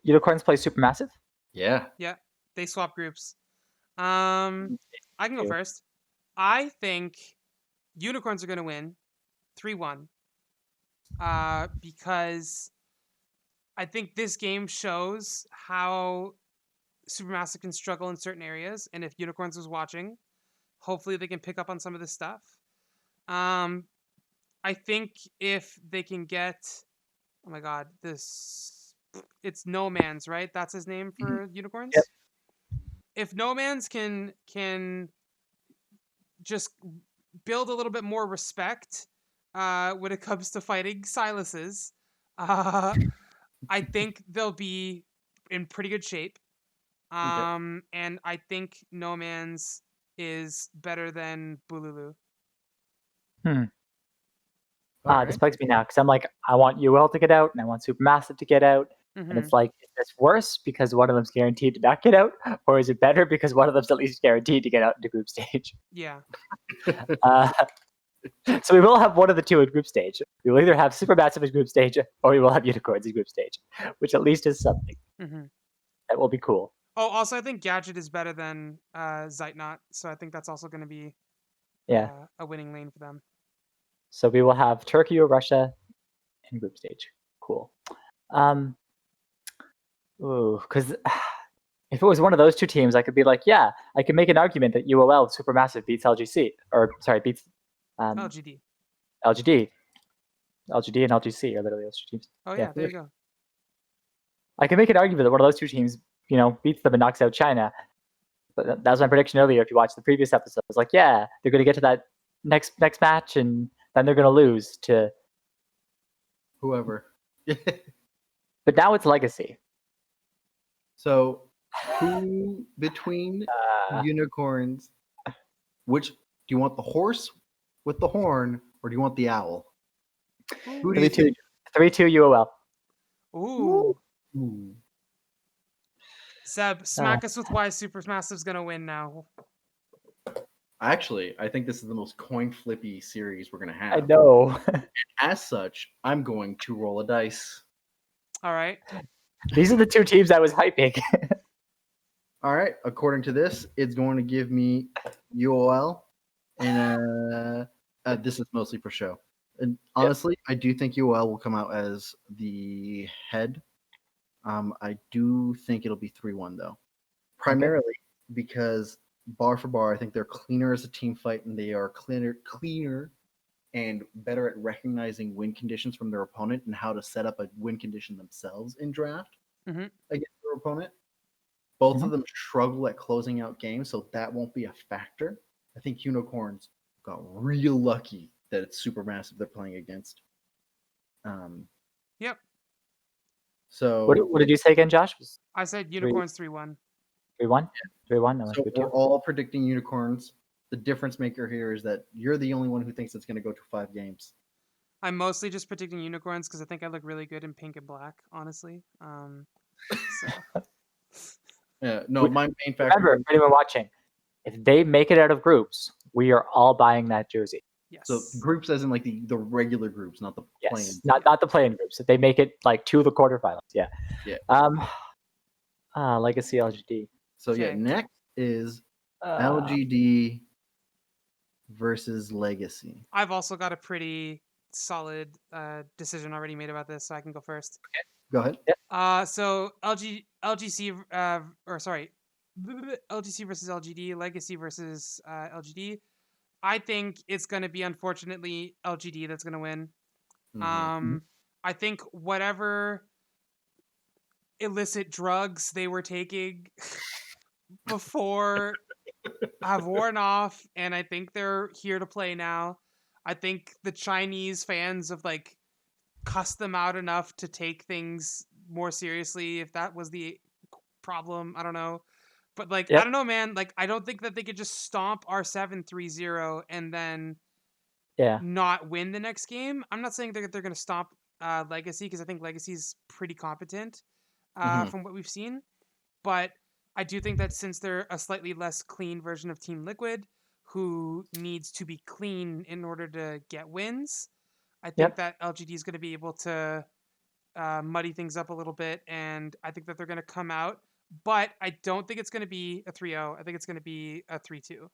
Unicorns play Supermassive? Yeah. Yeah. They swap groups. I can go first. I think Unicorns are going to win 3-1. Because I think this game shows how Supermassive can struggle in certain areas, and if Unicorns was watching, hopefully they can pick up on some of this stuff. I think if they can get, oh my god, it's No Man's, right? That's his name for Unicorns? Yep. If No Man's can just build a little bit more respect when it comes to fighting Silas's, I think they'll be in pretty good shape. And I think No Man's is better than Bululu. This bugs me now because I'm like, I want UL to get out and I want Supermassive to get out. And it's like, is this worse because one of them's guaranteed to not get out, or is it better because one of them's at least guaranteed to get out into group stage? Yeah. So we will have one of the two in group stage. We will either have supermassive in group stage, or we will have unicorns in group stage, which at least is something. That will be cool. Oh, also, I think Gadget is better than Zeitnot, so I think that's also going to be a winning lane for them. So we will have Turkey or Russia in group stage. Cool. Because if it was one of those two teams, I could be like, yeah, I could make an argument that UOL Supermassive beats LGC, beats LGD. LGD and LGC are literally those two teams. Oh yeah, there you go. I can make an argument that one of those two teams, beats them and knocks out China. But that was my prediction earlier. If you watched the previous episode, I was like, yeah, they're going to get to that next match, and then they're going to lose to whoever. But now it's Legacy. So, who between unicorns? Which do you want, the horse with the horn, or do you want the owl? Who do you think? 3-2 UOL. Ooh. Seb, smack us with why Supermassive's gonna win now. Actually, I think this is the most coin flippy series we're gonna have. I know. As such, I'm going to roll a dice. All right. These are the two teams I was hyping. All right. According to this, it's going to give me UOL, and this is mostly for show. And honestly, I do think UOL will come out as the head. I do think it'll be 3-1 though, primarily because bar for bar, I think they're cleaner as a team fight, and they are cleaner and better at recognizing win conditions from their opponent and how to set up a win condition themselves in draft against their opponent. Both of them struggle at closing out games, so that won't be a factor. I think Unicorns got real lucky that it's Supermassive they're playing against. Yep. So what did you say again, Josh? I said Unicorns 3-1. 3-1? 3-1? No, so we're all predicting Unicorns. The difference maker here is that you're the only one who thinks it's going to go to 5 games. I'm mostly just predicting Unicorns because I think I look really good in pink and black, honestly. Yeah, no, my main factor. Remember, for anyone watching, if they make it out of groups, we are all buying that jersey. Yes. So groups as in like the regular groups, not the play-in. Not the play-in groups. If they make it like to the quarterfinals, yeah. Legacy LGD. So next is LGD versus Legacy. I've also got a pretty solid decision already made about this, so I can go first. Okay. Go ahead. So LGC versus LGD, Legacy versus LGD. I think it's going to be, unfortunately, LGD that's going to win. I think whatever illicit drugs they were taking before have worn off, and I think they're here to play now. I think the Chinese fans have cussed them out enough to take things more seriously. If that was the problem, I don't know. But I don't know, man. I don't think that they could just stomp R7 3-0 and then not win the next game. I'm not saying they're going to stomp Legacy, because I think Legacy's pretty competent from what we've seen. But I do think that since they're a slightly less clean version of Team Liquid, who needs to be clean in order to get wins, I think that LGD is going to be able to muddy things up a little bit, and I think that they're going to come out. But I don't think it's going to be a 3-0. I think it's going to be a 3-2.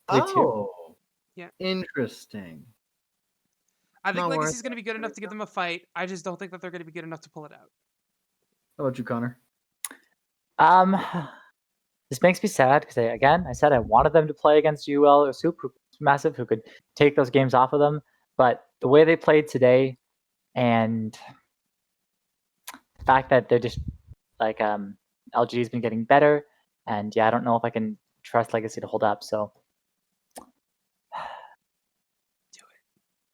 3-2. Oh, yeah. Interesting. I think Legacy's going to be good enough to give them a fight. I just don't think that they're going to be good enough to pull it out. How about you, Connor? This makes me sad because I said I wanted them to play against UL or Supermassive, who could take those games off of them. But the way they played today, and the fact that they're just LGD's been getting better, and I don't know if I can trust Legacy to hold up. So do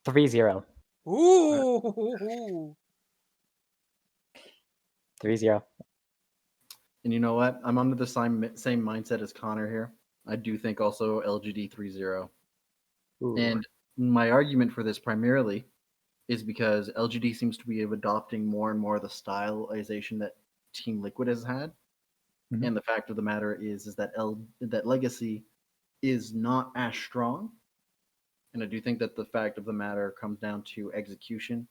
it. 3-0. Ooh. 3-0. And you know what? I'm under the same mindset as Connor here. I do think also LGD 3-0. And my argument for this primarily is because LGD seems to be adopting more and more the stylization that Team Liquid has had. Mhm. And the fact of the matter is that that Legacy is not as strong. And I do think that the fact of the matter comes down to execution.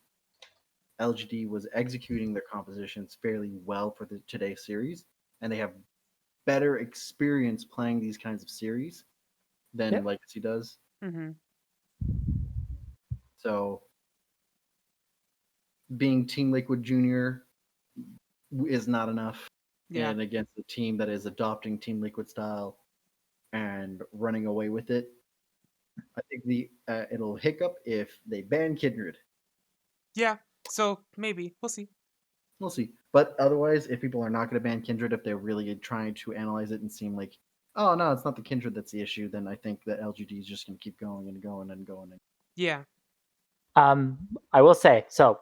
LGD was executing their compositions fairly well for today's series, and they have better experience playing these kinds of series than Yep. Legacy does. Mm-hmm. So, being Team Liquid Junior is not enough, Yeah. and against a team that is adopting Team Liquid style and running away with it, I think it'll hiccup if they ban Kindred. Yeah. So maybe we'll see. We'll see. But otherwise, if people are not going to ban Kindred, if they're really trying to analyze it and seem like, oh no, it's not the Kindred that's the issue, then I think that LGD is just going to keep going and going and going. Yeah. I will say, so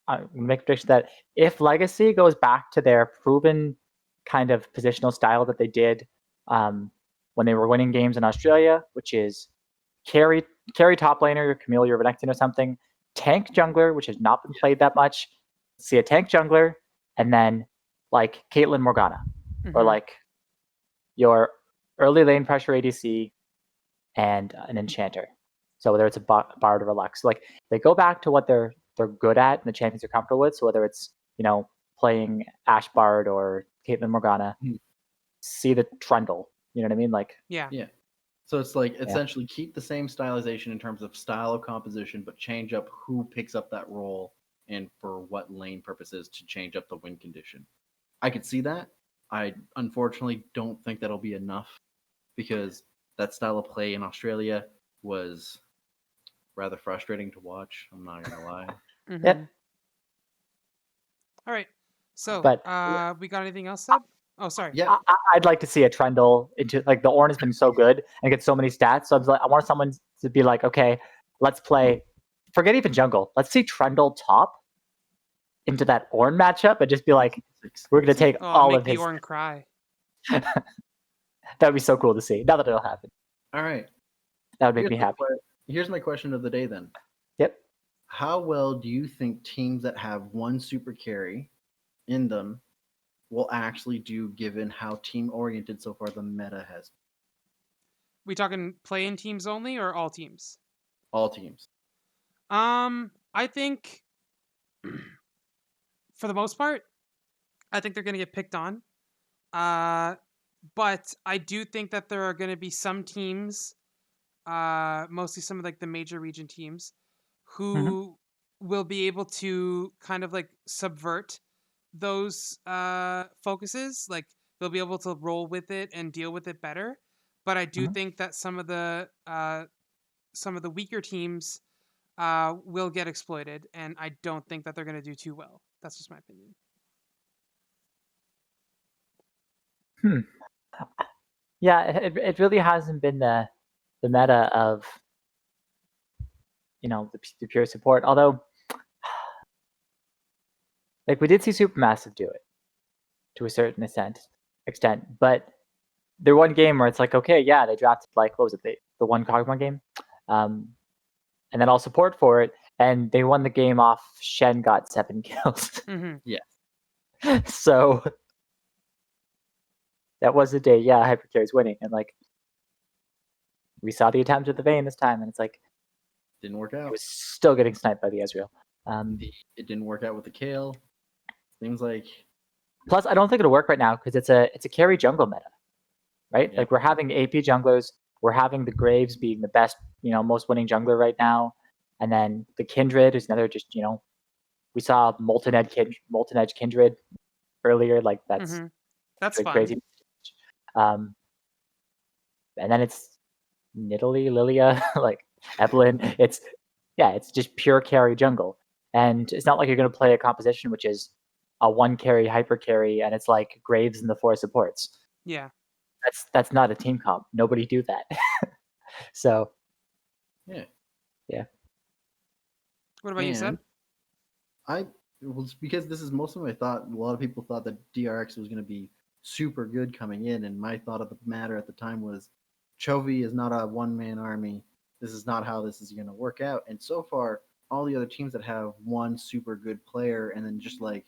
I make a prediction that if Legacy goes back to their proven kind of positional style that they did when they were winning games in Australia, which is carry top laner, Camille or Renekton or something, tank jungler, which has not been played that much, see a tank jungler, and then like Caitlyn Morgana, or Mhm. like your early lane pressure ADC and an enchanter. So whether it's a Bard or a Lux, like they go back to what they're good at and the champions are comfortable with. So whether it's playing Ash Bard or Caitlyn Morgana, see the trundle. You know what I mean? Like Yeah. Yeah. So it's like essentially keep the same stylization in terms of style of composition, but change up who picks up that role and for what lane purposes to change up the win condition. I could see that. I unfortunately don't think that'll be enough because that style of play in Australia was rather frustrating to watch. I'm not gonna lie. Mhm. Yep. All right. So, But we got anything else, Seb? Oh, sorry. Yeah, I'd like to see a trundle into like the Ornn has been so good and gets so many stats. So I want someone to be like, okay, let's play. Forget even jungle. Let's see trundle top into that Ornn matchup and just be like, we're gonna take Oh, all make of the his. Ornn cry. That would be so cool to see. Not that it'll happen. all right. That would make me happy. Here's my question of the day then. Yep. How well do you think teams that have one super carry in them will actually do given how team oriented so far the meta has? We talking play-in teams only or all teams? All teams. I think for the most part, I think they're going to get picked on. But I do think that there are going to be some teams, mostly some of like the major region teams, who will be able to kind of like subvert those focuses. Like they'll be able to roll with it and deal with it better. But I do think that some of the weaker teams will get exploited, and I don't think that they're going to do too well. That's just my opinion. Yeah, it really hasn't been the meta of the pure support. Although, like we did see Supermassive do it to a certain extent, but there one game where it's like, okay, yeah, they drafted like what was it, the one Kog'Maw game, and then all support for it, and they won the game off. Shen got 7 kills. Mm-hmm. Yeah. So that was the day, yeah, Hypercare's winning, and like we saw the attempt at the Vayne this time, and it's like Didn't work out. it was still getting sniped by the Ezreal. It didn't work out with the Kale. Seems like. Plus, I don't think it'll work right now because it's a carry jungle meta, right? Yeah. Like we're having AP junglers, we're having the Graves being the best, most winning jungler right now, and then the Kindred is another just we saw Molten Edge Kindred earlier, like that's That's fun. crazy. And then it's Nidalee, Lilia, like Evelyn. It's just pure carry jungle, and it's not like you're going to play a composition which is a one carry hyper carry, and it's like Graves and the 4 supports. Yeah, that's not a team comp. Nobody do that. So Yeah. What about you, Seb? Because this is mostly my thought. A lot of people thought that DRX was going to be super good coming in, and my thought of the matter at the time was, Chovy is not a one-man army. This is not how this is going to work out. And so far, all the other teams that have one super good player and then just like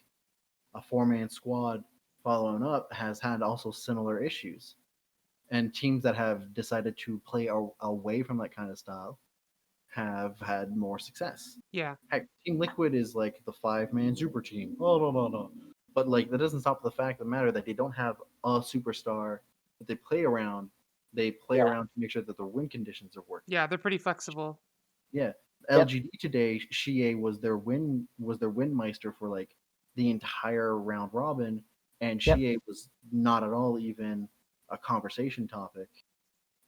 a 4-man squad following up has had also similar issues. And teams that have decided to play away from that kind of style have had more success. Yeah. Heck, Team Liquid is like the 5-man super team. Oh no no no. But like that doesn't stop the fact of the matter that they don't have a superstar that they play around. They play around to make sure that their win conditions are working. Yeah, they're pretty flexible. Yeah. LGD today, Shie was their win meister for like the entire round robin, and Shie was not at all even a conversation topic.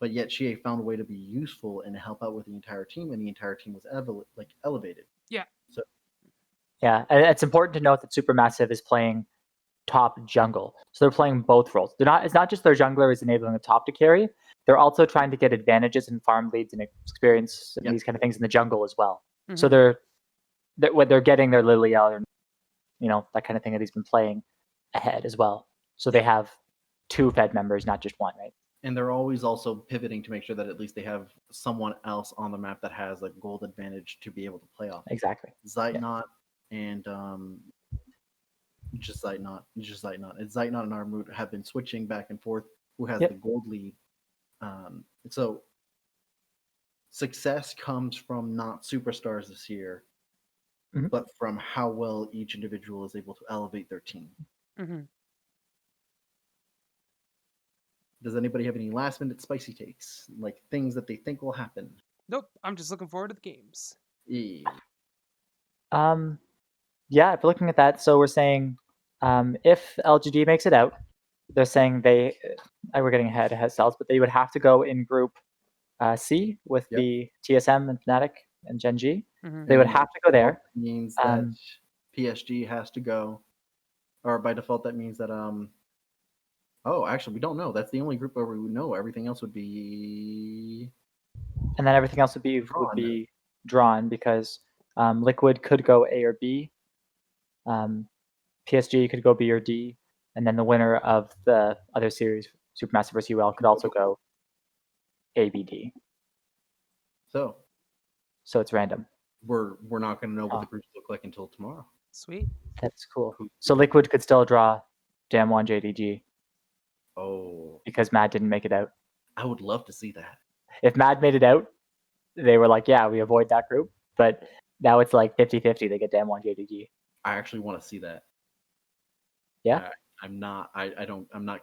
But yet Shie found a way to be useful and help out with the entire team, and the entire team was elevated. Yeah. So yeah, and it's important to note that Supermassive is playing top jungle, so they're playing both roles. They're not. It's not just their jungler is enabling the top to carry. They're also trying to get advantages in farm leads and experience and these kind of things in the jungle as well. Mhm. So they're getting their Liliel and that kind of thing that he's been playing ahead as well. So they have 2 Fed members, not just 1, right? And they're always also pivoting to make sure that at least they have someone else on the map that has like gold advantage to be able to play off. Exactly. Zeitnot and just Zeitnot. It's Zeitnot and Armut have been switching back and forth who has the gold lead. So success comes from not superstars this year, but from how well each individual is able to elevate their team. Mm-hmm. Does anybody have any last minute spicy takes? Like things that they think will happen? Nope. I'm just looking forward to the games. Yeah. Yeah, if we're looking at that, so we're saying if LGD makes it out, they're saying we're getting ahead of ourselves, but they would have to go in group C with the TSM and Fnatic and Gen G. Mm-hmm. They would have to go there. Means that PSG has to go, or by default that means that oh, actually we don't know. That's the only group where we would know. Everything else would be, and then everything else would be drawn because Liquid could go A or B, PSG could go B or D, and then the winner of the other series, Supermassive vs UL, could also go A, B, D. So it's random. We're not going to know what the groups look like until tomorrow. Sweet. That's cool. So Liquid could still draw Damwon JDG. Oh. Because Mad didn't make it out. I would love to see that. If Mad made it out, they were like, yeah, we avoid that group. But now it's like 50-50. They get Damwon JDG. I actually want to see that. Yeah. I'm not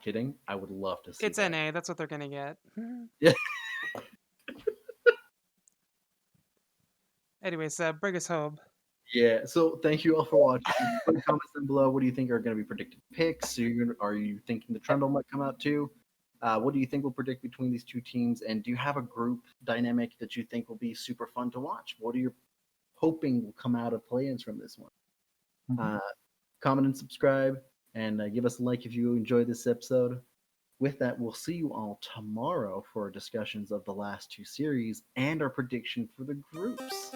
kidding. I would love to see It's that. NA. That's what they're going to get. Yeah. Anyways, bring us home. Yeah, so thank you all for watching. Put comments down below. What do you think are going to be predicted picks? Are you thinking the Trundle might come out too? What do you think will predict between these two teams? And do you have a group dynamic that you think will be super fun to watch? What are you hoping will come out of play-ins from this one? Comment and subscribe, and give us a like if you enjoyed this episode. With that, we'll see you all tomorrow for discussions of the last 2 series and our prediction for the groups.